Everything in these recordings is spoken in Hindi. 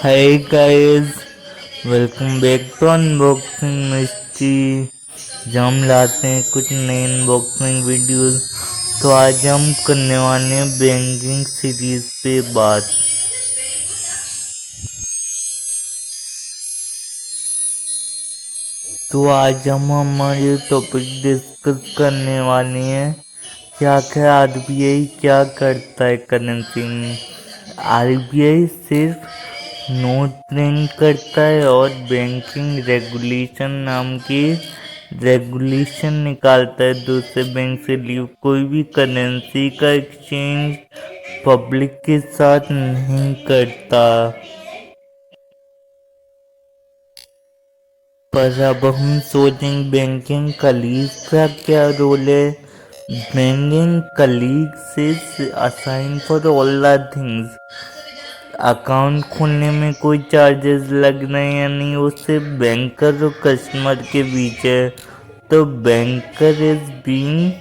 Hi guys, welcome back to Unboxing Mystery। जहाँ हम लाते हैं कुछ नए अनबॉक्सिंग वीडियोस। तो आज हम करने वाले हैं बैंकिंग सीरीज पे बात। तो आज हम हमारे टॉपिक डिस्कस करने वाले हैं कि आखिर आरबीआई क्या करता है करेंसी में। आरबीआई सिर्फ नोट प्रिंट करता है और बैंकिंग रेगुलेशन नाम की रेगुलेशन निकालता है। दूसरे बैंक से लीव कोई भी करेंसी का एक्सचेंज पब्लिक के साथ नहीं करता। पर अब हम सोचेंगे बैंकिंग कलीग का क्या रोल है। Banking colleague is assign for all the things. Account खोलने में कोई चार्जेस लग रहे हैं या नहीं, वो सिर्फ बैंकर और कस्टमर के बीच है। तो banker is being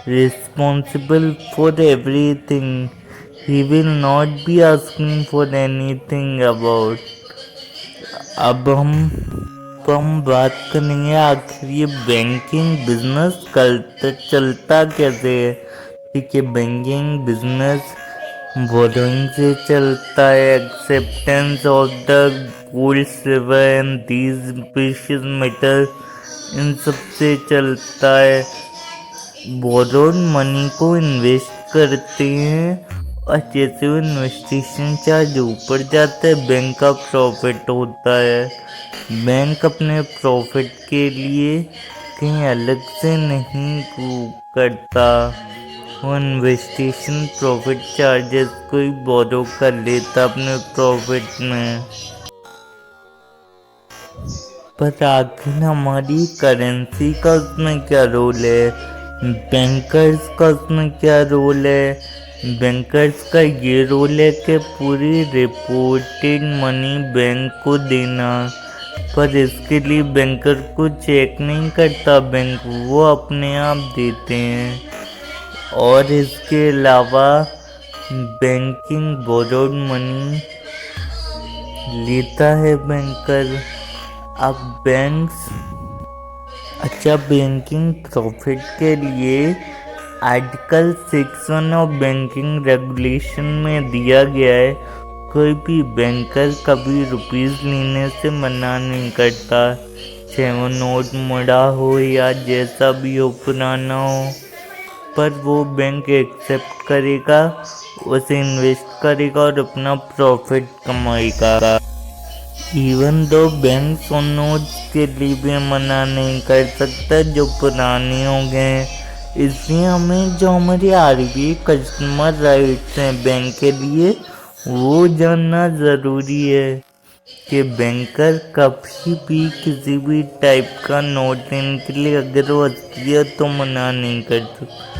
responsible for everything. He will not be asking for anything about. अब हम बात करेंगे आखिर ये बैंकिंग बिजनेस चलता कैसे है। ठीक है, बैंकिंग बिजनेस बोरोइंग से चलता है, acceptance of the gold silver and these precious metal, इन सब से चलता है। बोरोड मनी को इन्वेस्ट करते हैं और जैसे वो इन्वेस्टिशन चार्ज ऊपर जाता है बैंक का प्रॉफिट होता है। बैंक अपने प्रॉफिट के लिए कहीं अलग से नहीं करता, वो इन्वेस्टिशन प्रॉफिट चार्जेस को ही बोरो कर लेता अपने प्रॉफिट में। पर आखिर हमारी करेंसी का उसमें क्या रोल है, बैंकर्स का उसमें क्या रोल है। बैंकर्स का ये रोल है कि पूरी रिपोर्टेड मनी बैंक को देना, पर इसके लिए बैंकर को चेक नहीं करता बैंक, वो अपने आप देते हैं। और इसके अलावा बैंकिंग बोरोड मनी लेता है बैंकर। अब बैंक्स अच्छा बैंकिंग प्रॉफिट के लिए आर्टिकल 6(1) ऑफ बैंकिंग रेगुलेशन में दिया गया है, कोई भी बैंकर कभी रुपीस लेने से मना नहीं करता, चाहे वो नोट मुड़ा हो या जैसा भी हो, पुराना हो। पर वो बैंक एक्सेप्ट करेगा, उसे इन्वेस्ट करेगा और अपना प्रॉफिट कमाएगा। इवन दो बैंक उन नोट्स के लिए भी मना नहीं कर सकता जो पुराने हो गए। इसलिए हमें जो हमारे आरबीआई कस्टमर राइट्स हैं बैंक के लिए, वो जानना ज़रूरी है कि बैंकर कभी भी किसी भी टाइप का नोट लेने के लिए अगर वो असलियत तो मना नहीं कर सकता।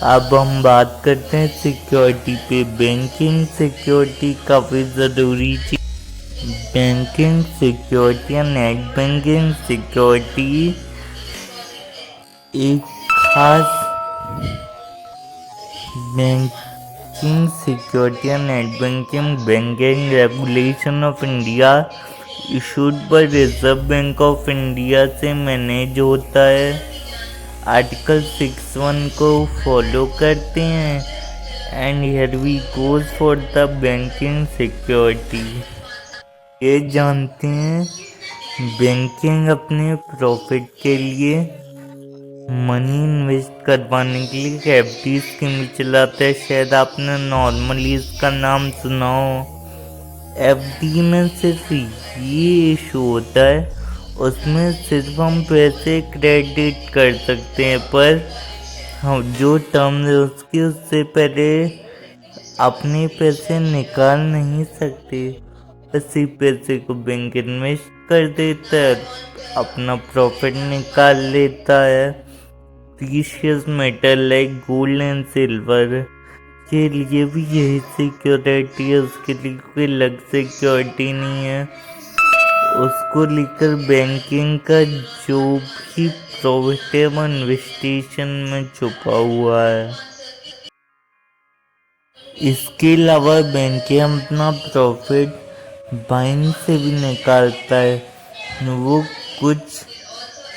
अब हम बात करते हैं सिक्योरिटी पे। बैंकिंग सिक्योरिटी काफ़ी ज़रूरी चीज़। बैंकिंग सिक्योरिटी या नेट बैंकिंग सिक्योरिटी एक खास बैंकिंग सिक्योरिटी या net banking regulation of India issued by Reserve Bank of India से मैनेज होता है। आर्टिकल 6(1) को फॉलो करते हैं। And here we goes for the banking security. ये जानते हैं बैंकिंग अपने प्रॉफिट के लिए मनी इन्वेस्ट करवाने के लिए एक एफडी स्कीम चलाता है। शायद आपने नॉर्मली इसका नाम सुना हो। एफडी में सिर्फ ये इशू होता है, उसमें सिर्फ हम पैसे क्रेडिट कर सकते हैं, पर हम जो टर्म है उसकी उससे पहले अपने पैसे निकाल नहीं सकते। इसी पैसे को बैंक इन्वेस्ट कर देता है, अपना प्रॉफिट निकाल लेता है। Precious metal like gold and silver के लिए भी यही सिक्योरिटी है, उसके लिए कोई अलग सिक्योरिटी नहीं है। उसको लेकर बैंकिंग का जो भी प्रॉफिट है वो इन्वेस्टिशन में छुपा हुआ है। इसके अलावा बैंकें अपना प्रॉफिट बाइंग से भी निकालता है। वो कुछ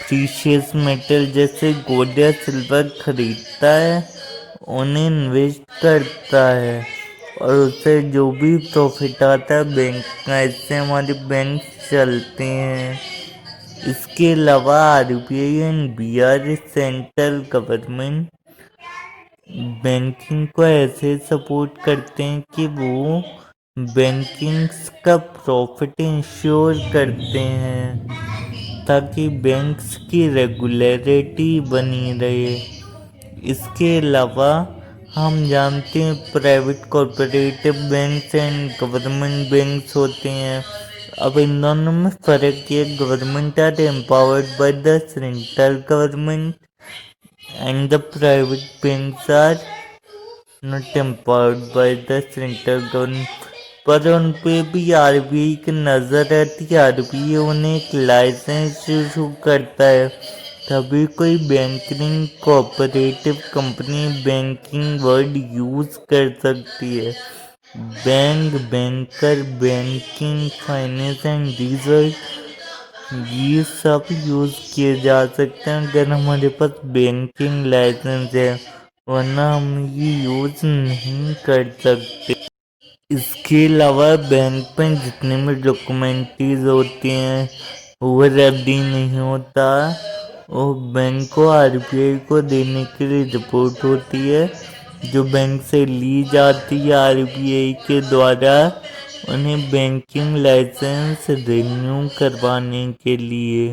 प्रीशियस मेटल जैसे गोल्ड या सिल्वर खरीदता है, उन्हें इन्वेस्ट करता है और उससे जो भी प्रॉफिट आता है बैंक का, इससे हमारे बैंक चलते हैं। इसके अलावा RBI and BR central government banking को ऐसे सपोर्ट करते हैं कि वो बैंकिंग का प्रॉफिट इंश्योर करते हैं ताकि बैंक्स की रेगुलरिटी बनी रहे। इसके अलावा हम जानते हैं private corporative banks and government banks होते हैं। अब इन दोनों में फ़र्क ये, government are empowered by the central government and the private banks are not empowered by the central government. पर उन पे भी आरबीआई की नज़र रहती है। आरबीआई उन्हें एक लाइसेंस इशू करता है, तभी कोई banking cooperative company banking word use कर सकती है। Bank, banker, banking, finance and research, ये सब यूज़ किए जा सकते हैं अगर हमारे पास बैंकिंग लाइसेंस है, वरना हम ये यूज़ नहीं कर सकते। इसके अलावा बैंक में जितने भी डॉक्यूमेंट्रीज होती हैं वो रद्दी नहीं होता और बैंक को आरबीआई को देने के लिए रिपोर्ट होती है जो बैंक से ली जाती है आरबीआई के द्वारा उन्हें बैंकिंग लाइसेंस रिन्यू करवाने के लिए।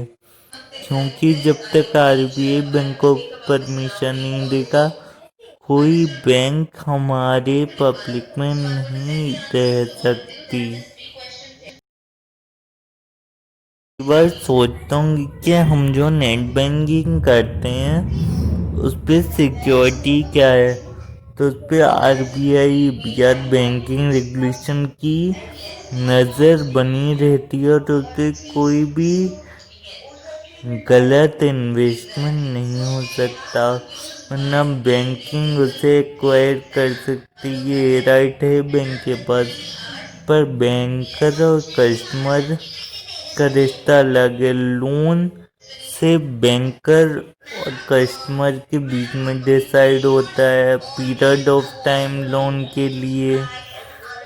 क्योंकि जब तक आरबीआई बैंक को परमिशन नहीं देगा, कोई बैंक हमारे पब्लिक में नहीं रह सकती। एक बार सोचता हूँ कि हम जो नेट बैंकिंग करते हैं उस पर सिक्योरिटी क्या है, तो उस पर आरबीआई बिहार बैंकिंग रेगुलेशन की नज़र बनी रहती है और उस पर कोई भी गलत इन्वेस्टमेंट नहीं हो सकता, वरना बैंकिंग उसे एक्वायर कर सकती है, ये राइट है बैंक के पास। पर बैंकर और कस्टमर का रिश्ता अलग है। लोन से बैंकर और कस्टमर के बीच में डिसाइड होता है पीरियड ऑफ टाइम लोन के लिए,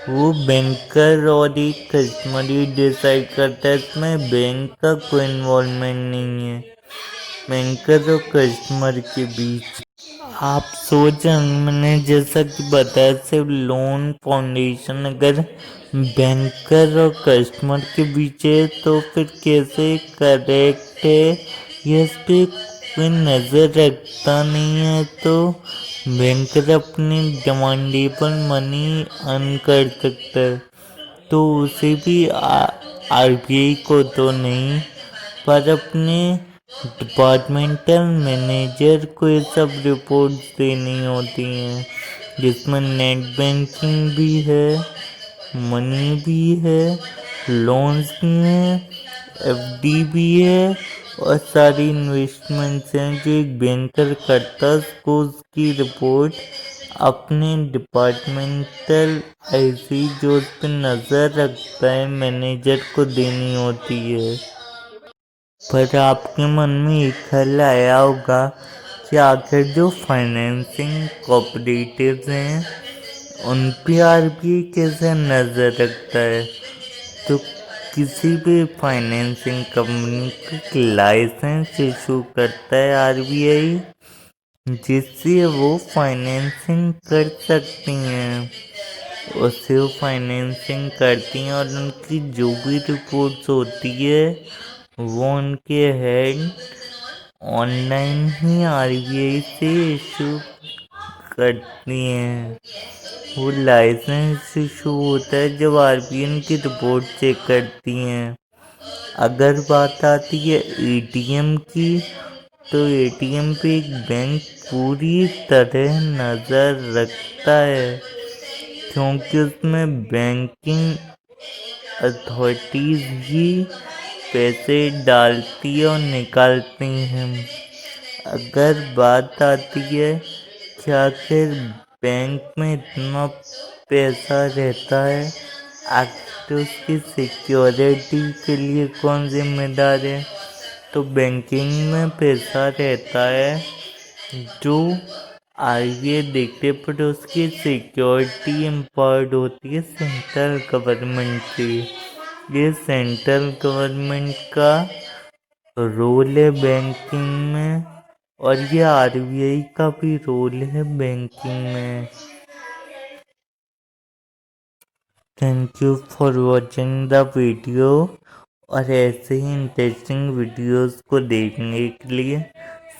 वो बैंकर और एक कस्टमर ही डिसाइड करता है, इसमें बैंक का कोई इन्वॉल्वमेंट नहीं है बैंकर और कस्टमर के बीच। आप सोचें, मैंने जैसा कि बताया सिर्फ लोन फाउंडेशन अगर बैंकर और कस्टमर के बीच है तो फिर कैसे करेक्ट है, ये इस पर कोई नज़र रखता नहीं है तो बैंकर अपनी डिमांडेबल मनी अर्न कर सकता है, तो उसे भी आरबीआई को तो नहीं पर अपने डिपार्टमेंटल मैनेजर को ये सब रिपोर्ट्स देनी होती हैं जिसमें नेट बैंकिंग भी है, मनी भी है, लोन्स भी हैं, एफडी भी है और सारी इन्वेस्टमेंट्स हैं जो एक बैंकर करता है, उसको उसकी रिपोर्ट अपने डिपार्टमेंटल आईसी जो उस पर नज़र रखता है मैनेजर को देनी होती है। पर आपके मन में एक ख्याल आया होगा कि आखिर जो फाइनेंसिंग कोऑपरेटिव्स हैं उन पे आरबीआई कैसे नज़र रखता है, तो किसी भी फाइनेंसिंग कंपनी को लाइसेंस इशू करता है आरबीआई जिससे वो फाइनेंसिंग कर सकती हैं, उससे वो फाइनेंसिंग करती हैं और उनकी जो भी रिपोर्ट्स होती है वो उनके हेड ऑनलाइन ही आरबीआई से इशू करती हैं। वो लाइसेंस इशू होता है जब आरबीआई उनकी रिपोर्ट चेक करती हैं। अगर बात आती है एटीएम की, तो एटीएम पे एक बैंक पूरी तरह नज़र रखता है क्योंकि उसमें बैंकिंग अथॉरिटीज़ ही पैसे डालती और निकालती हैं। अगर बात आती है कि आखिर बैंक में इतना पैसा रहता है, तो उसकी सिक्योरिटी के लिए कौन जिम्मेदार है? तो बैंकिंग में पैसा रहता है जो आरबीआई देखते, पर उसकी सिक्योरिटी एम्पावर्ड होती है सेंट्रल गवर्नमेंट से। ये सेंट्रल गवर्नमेंट का रोल है बैंकिंग में, और ये आरबीआई का भी रोल है बैंकिंग में। Thank you for watching the video, और ऐसे ही इंटरेस्टिंग वीडियोस को देखने के लिए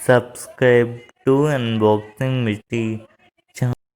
सब्सक्राइब टू अनबॉक्सिंग मिस्ट्री।